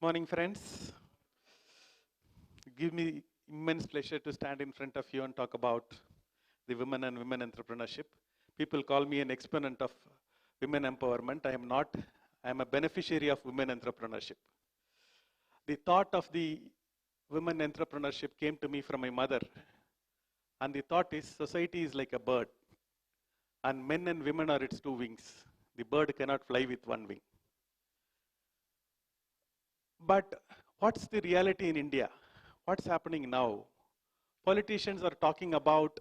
Morning, friends. Give me immense pleasure to stand in front of you and talk about the women and women entrepreneurship. People call me an exponent of women empowerment. I am not. I am a beneficiary of women entrepreneurship. The thought of the women entrepreneurship came to me from my mother. And the thought is, society is like a bird. And men and women are its two wings. The bird cannot fly with one wing. But what's the reality in India? What's happening now? Politicians are talking about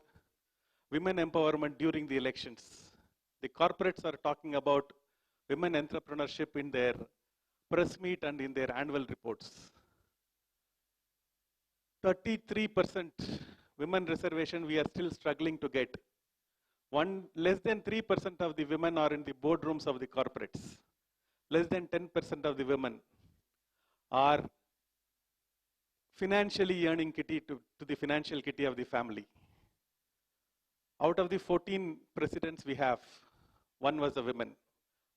women empowerment during the elections. The corporates are talking about women entrepreneurship in their press meet and in their annual reports. 33% women reservation we are still struggling to get. Less than 3% of the women are in the boardrooms of the corporates. Less than 10% of the women are financially earning kitty to the financial kitty of the family. Out of the 14 presidents we have, one was a woman.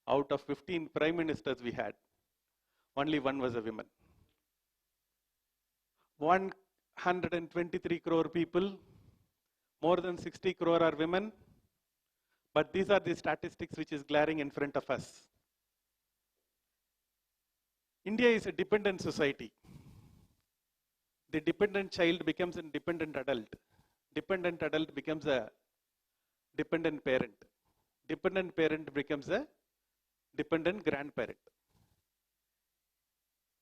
Out of 15 prime ministers we had, only one was a woman. 123 crore people, more than 60 crore are women, but these are the statistics which is glaring in front of us. India is a dependent society. The dependent child becomes a dependent adult. Dependent adult becomes a dependent parent. Dependent parent becomes a dependent grandparent.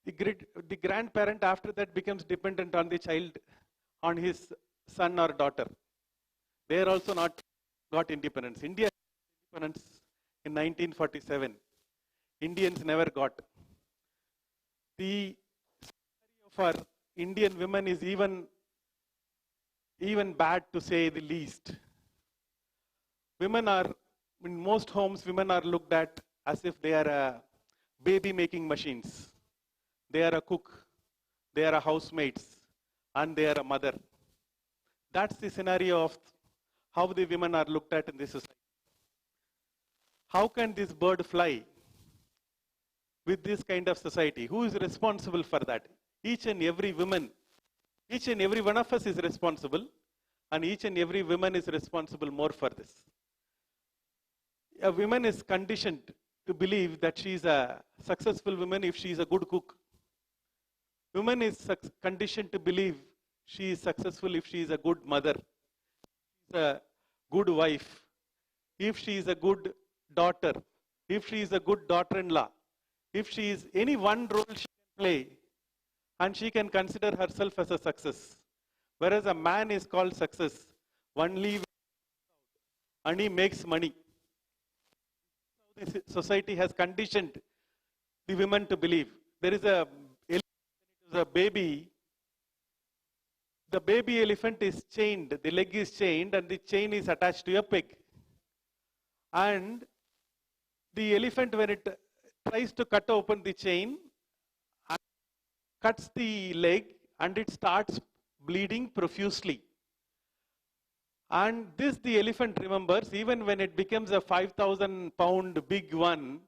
The grandparent after that becomes dependent on the child, on his son or daughter. They are also not got independence. India got independence in 1947. Indians never got. The scenario for Indian women is even bad, to say the least. Women are, in most homes, women are looked at as if they are baby making machines. They are a cook, they are a housemates, and they are a mother. That's the scenario of how the women are looked at in this society. How can this bird fly with this kind of society? Who is responsible for that? Each and every woman, each and every one of us is responsible, and each and every woman is responsible more for this. A woman is conditioned to believe that she is a successful woman if she is a good cook. Woman is conditioned to believe she is successful if she is a good mother, she is a good wife, if she is a good daughter, if she is a good daughter-in-law, if she is any one role she can play, and she can consider herself as a success. Whereas a man is called success only when he makes money. This society has conditioned the women to believe. There is a baby. The baby elephant is chained, the leg is chained, and the chain is attached to a peg. And the elephant, when it tries to cut open the chain, cuts the leg, and it starts bleeding profusely. And this the elephant remembers, even when it becomes a 5,000 pound big one,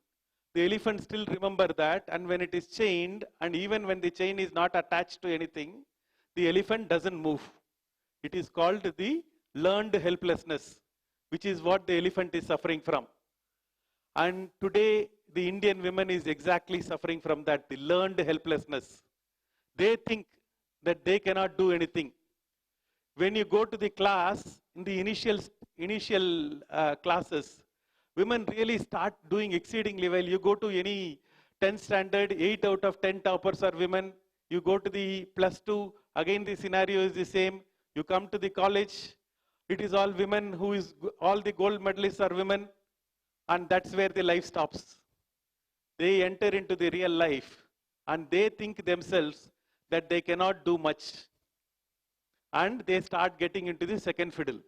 the elephant still remember that, and when it is chained, and even when the chain is not attached to anything, the elephant doesn't move. It is called the learned helplessness, which is what the elephant is suffering from. And today, the Indian women is exactly suffering from that, the learned helplessness. They think that they cannot do anything. When you go to the class, in the initial classes, women really start doing exceedingly well. You go to any 10th standard, 8 out of 10 toppers are women. You go to the +2, again the scenario is the same. You come to the college, it is all women, all the gold medalists are women, and that's where the life stops. They enter into the real life, and they think themselves that they cannot do much. And they start getting into the second fiddle.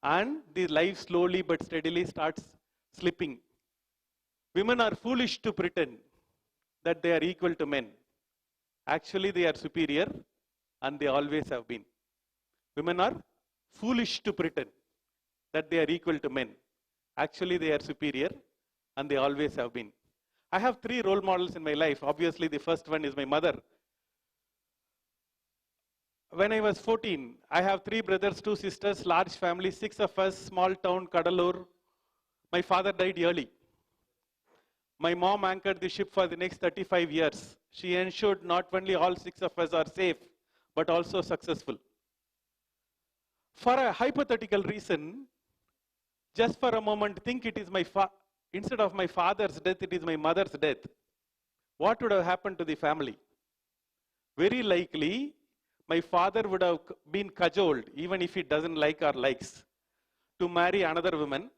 And the life slowly but steadily starts slipping. Women are foolish to pretend that they are equal to men. Actually, they are superior, and they always have been. Women are foolish to pretend that they are equal to men. Actually, they are superior, and they always have been. I have 3 role models in my life. Obviously, the first one is my mother. When I was 14, I have 3 brothers, 2 sisters, large family, 6 of us, small town, Kadalur. My father died early. My mom anchored the ship for the next 35 years. She ensured not only all 6 of us are safe, but also successful. For a hypothetical reason, just for a moment, think it is instead of my father's death, it is my mother's death. What would have happened to the family? Very likely, my father would have been cajoled, even if he doesn't like or likes, to marry another woman,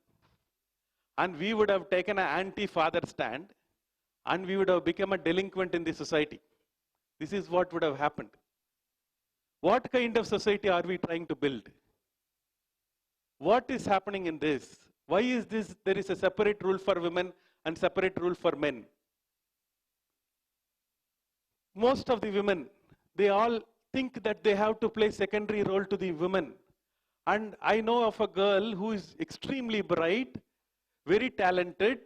and we would have taken an anti-father stand, and we would have become a delinquent in the society. This is what would have happened. What kind of society are we trying to build? What is happening in this? Why is this? There is a separate rule for women and separate rule for men. Most of the women, they all think that they have to play secondary role to the women. And I know of a girl who is extremely bright, very talented,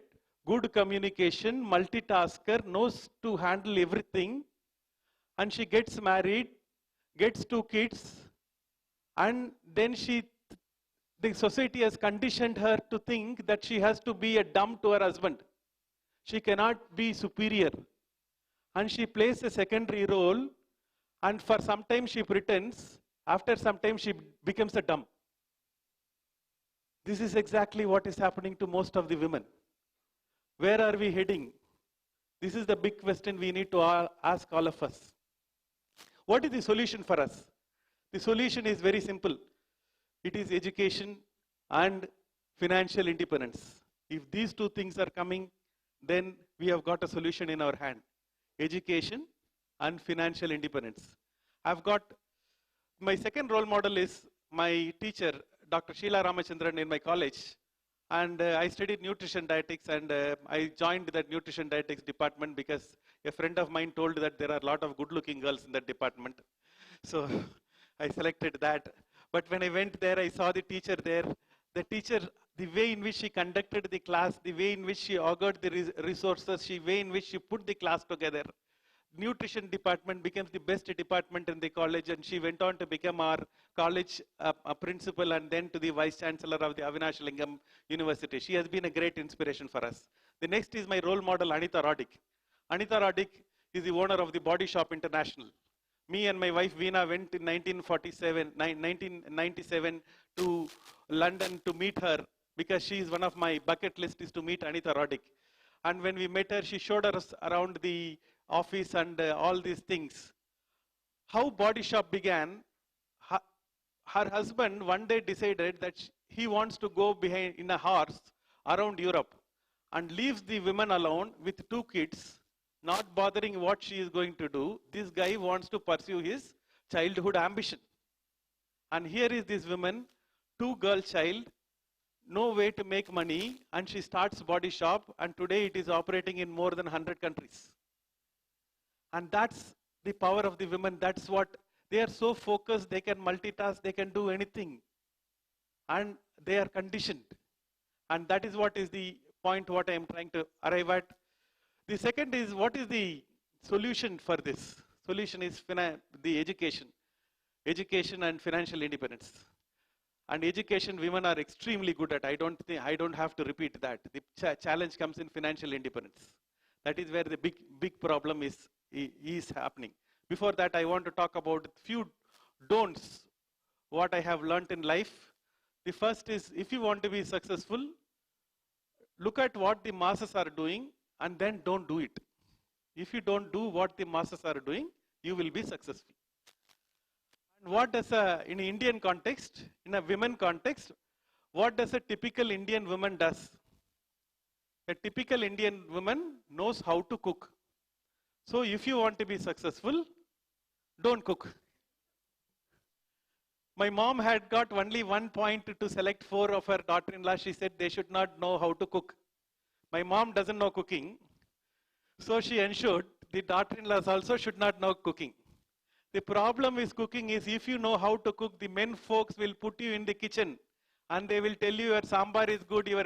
good communication, multitasker, knows to handle everything. And she gets married, gets 2 kids, and then the society has conditioned her to think that she has to be a dumb to her husband. She cannot be superior. And she plays a secondary role, and for some time she pretends, after some time she becomes a dumb. This is exactly what is happening to most of the women. Where are we heading? This is the big question we need to ask all of us. What is the solution for us? The solution is very simple. It is education and financial independence. If these 2 things are coming, then we have got a solution in our hand. Education and financial independence. I've got, my second role model is my teacher, Dr. Sheila Ramachandran in my college. And I studied nutrition dietetics, and I joined that nutrition dietetics department because a friend of mine told that there are a lot of good-looking girls in that department. So I selected that. But when I went there, I saw the teacher there. The teacher, the way in which she conducted the class, the way in which she augured the resources, the way in which she put the class together. Nutrition department becomes the best department in the college, and she went on to become our college principal and then to the vice chancellor of the Avinash Lingam University. She has been a great inspiration for us. The next is my role model, Anita Roddick. Anita Roddick is the owner of the Body Shop International. Me and my wife Veena went in 1997 to London to meet her because she is one of my bucket list is to meet Anita Roddick. And when we met her, she showed us around the office and all these things. How Body Shop began, her husband one day decided that he wants to go behind in a horse around Europe and leaves the women alone with 2 kids, not bothering what she is going to do. This guy wants to pursue his childhood ambition. And here is this woman, 2-girl child, no way to make money, and she starts Body Shop, and today it is operating in more than 100 countries. And that's the power of the women. That's what, they are so focused, they can multitask, they can do anything. And they are conditioned. And that is what is the point what I am trying to arrive at. The second is, what is the solution for this? Solution is the education. Education and financial independence. And education, women are extremely good at. I don't have to repeat that. The challenge comes in financial independence. That is where the big problem is happening. Before that, I want to talk about few don'ts, what I have learned in life. The first is, if you want to be successful, look at what the masses are doing and then don't do it. If you don't do what the masses are doing, you will be successful. And what does in an Indian context, in a women context, what does a typical Indian woman does? A typical Indian woman knows how to cook. So if you want to be successful, don't cook. My mom had got only 1 point to select 4 of her daughter-in-law. She said they should not know how to cook. My mom doesn't know cooking. So she ensured the daughter-in-laws also should not know cooking. The problem with cooking is, if you know how to cook, the men folks will put you in the kitchen and they will tell you your sambar is good, your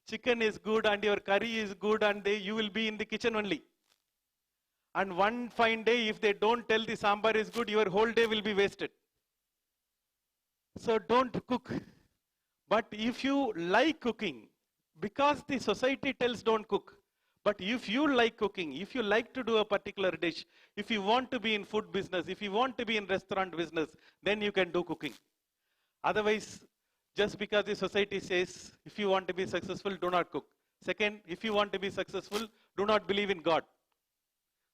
chicken is good and your curry is good and you will be in the kitchen only. And one fine day, if they don't tell the sambar is good, your whole day will be wasted. So don't cook. But if you like cooking, because the society tells don't cook, but if you like cooking, if you like to do a particular dish, if you want to be in food business, if you want to be in restaurant business, then you can do cooking. Otherwise, just because the society says, if you want to be successful, do not cook. Second, if you want to be successful, do not believe in God.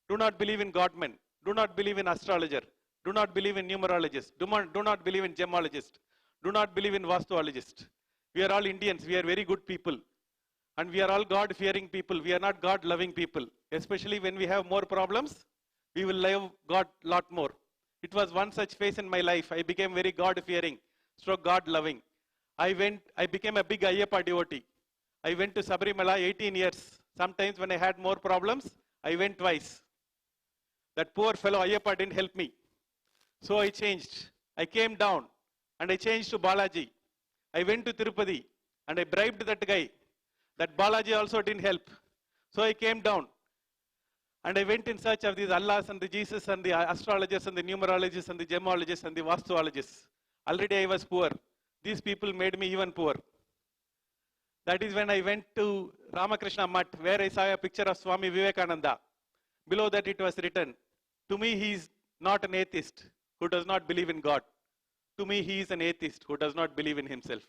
Do not believe in Godmen. Do not believe in astrologer. Do not believe in numerologist. Do not believe in gemologist. Do not believe in vastuologist. We are all Indians. We are very good people. And we are all God-fearing people. We are not God-loving people. Especially when we have more problems, we will love God a lot more. It was one such phase in my life. I became very God-fearing, stroke God-loving. I became a big Ayyappa devotee. I went to Sabarimala 18 years. Sometimes when I had more problems, I went twice. That poor fellow Ayyappa didn't help me. So I changed. I came down and I changed to Balaji. I went to Tirupati and I bribed that guy. That Balaji also didn't help. So I came down and I went in search of these Allahs and the Jesus and the astrologers and the numerologists and the gemologists and the vastuologists. Already I was poor. These people made me even poor. That is when I went to Ramakrishna Mutt, where I saw a picture of Swami Vivekananda. Below that it was written, to me he is not an atheist who does not believe in God. To me he is an atheist who does not believe in himself.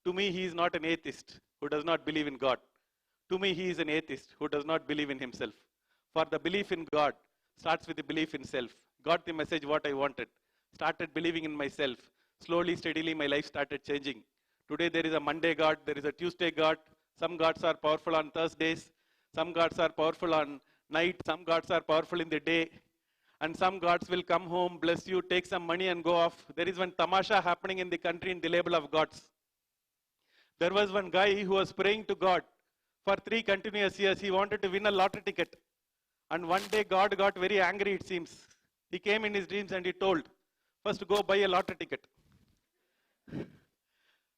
To me he is not an atheist who does not believe in God. To me he is an atheist who does not believe in himself. For the belief in God starts with the belief in self. Got the message what I wanted. Started believing in myself. Slowly, steadily my life started changing. Today there is a Monday God, there is a Tuesday God. Some gods are powerful on Thursdays. Some gods are powerful on night. Some gods are powerful in the day. And some gods will come home, bless you, take some money and go off. There is one tamasha happening in the country in the label of gods. There was one guy who was praying to God for 3 continuous years. He wanted to win a lottery ticket. And one day God got very angry, it seems. He came in his dreams and he told, first go buy a lottery ticket.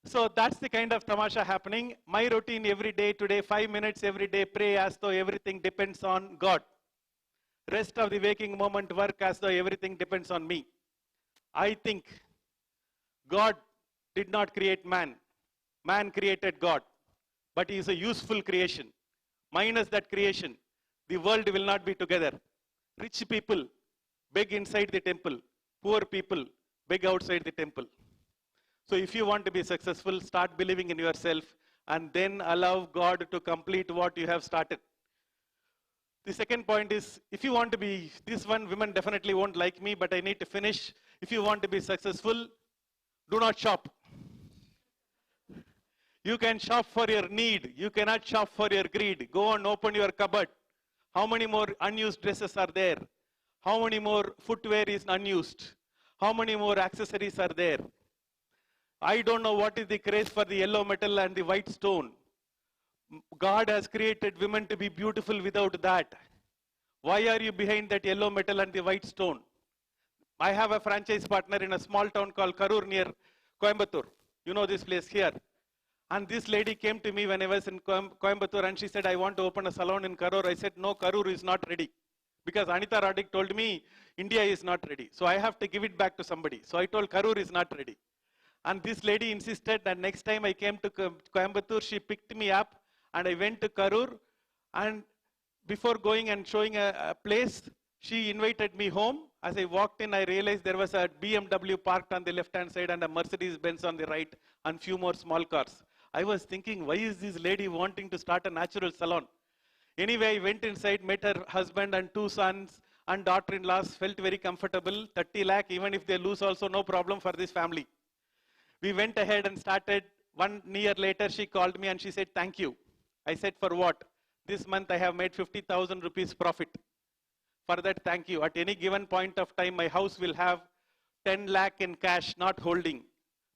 So that's the kind of tamasha happening. My routine every day today, 5 minutes every day, pray as though everything depends on God. Rest of the waking moment, work as though everything depends on me. I think God did not create man. Man created God. But he is a useful creation. Minus that creation, the world will not be together. Rich people beg inside the temple. Poor people beg outside the temple. So if you want to be successful, start believing in yourself and then allow God to complete what you have started. The second point is, if you want to be, this one women definitely won't like me, but I need to finish. If you want to be successful, do not shop. You can shop for your need. You cannot shop for your greed. Go and open your cupboard. How many more unused dresses are there? How many more footwear is unused? How many more accessories are there? I don't know what is the craze for the yellow metal and the white stone. God has created women to be beautiful without that. Why are you behind that yellow metal and the white stone? I have a franchise partner in a small town called Karur near Coimbatore. You know this place here. And this lady came to me when I was in Coimbatore and she said, I want to open a salon in Karur. I said, no, Karur is not ready. Because Anita Radhik told me, India is not ready. So I have to give it back to somebody. So I told Karur is not ready. And this lady insisted that next time I came to Coimbatore, she picked me up and I went to Karur. And before going and showing a place, she invited me home. As I walked in, I realized there was a BMW parked on the left-hand side and a Mercedes-Benz on the right and few more small cars. I was thinking, why is this lady wanting to start a natural salon? Anyway, I went inside, met her husband and 2 sons and daughter-in-laws, felt very comfortable. 30 lakh, even if they lose also, no problem for this family. We went ahead and started. 1 year later, she called me and she said, thank you. I said, for what? This month I have made 50,000 rupees profit. For that, thank you. At any given point of time, my house will have 10 lakh in cash, not holding.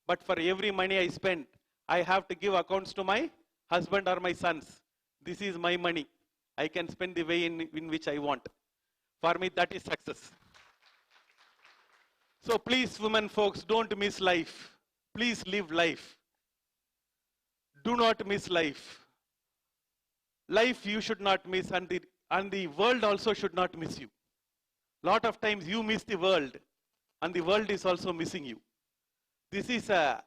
But for every money I spend, I have to give accounts to my husband or my sons. This is my money. I can spend the way in which I want. For me, that is success. So please, women folks, don't miss life. Please live life. Do not miss life. life you should not miss, and the world also should not miss you. Lot of times you miss the world, and the world is also missing you. This is a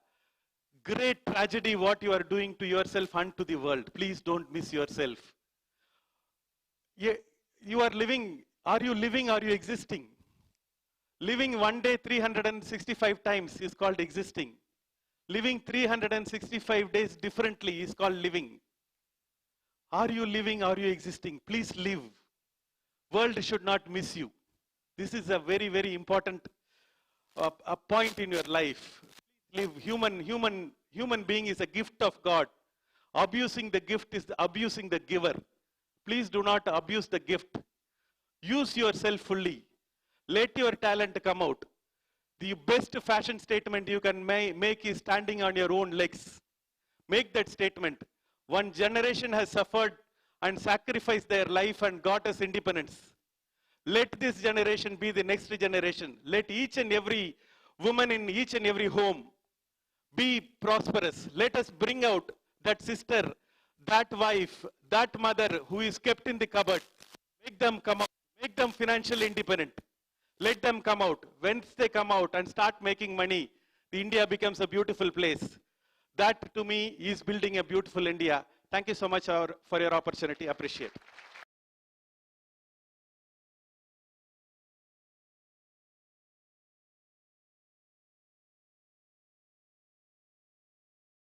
great tragedy what you are doing to yourself and to the world. Please don't miss yourself. You are living, are you living, are you existing? Living one day 365 times is called existing. Living 365 days differently is called living. Are you living, are you existing? Please live. World should not miss you. This is a very, very important a point in your life. Live. Human being is a gift of God. Abusing the gift is abusing the giver. Please do not abuse the gift. Use yourself fully. Let your talent come out. The best fashion statement you can make is standing on your own legs. Make that statement. One generation has suffered and sacrificed their life and got us independence. Let this generation be the next generation. Let each and every woman in each and every home be prosperous. Let us bring out that sister, that wife, that mother who is kept in the cupboard. Make them come out. Make them financially independent. Let them come out. Once they come out and start making money, the India becomes a beautiful place. That to me is building a beautiful India. Thank you so much for your opportunity. Appreciate it.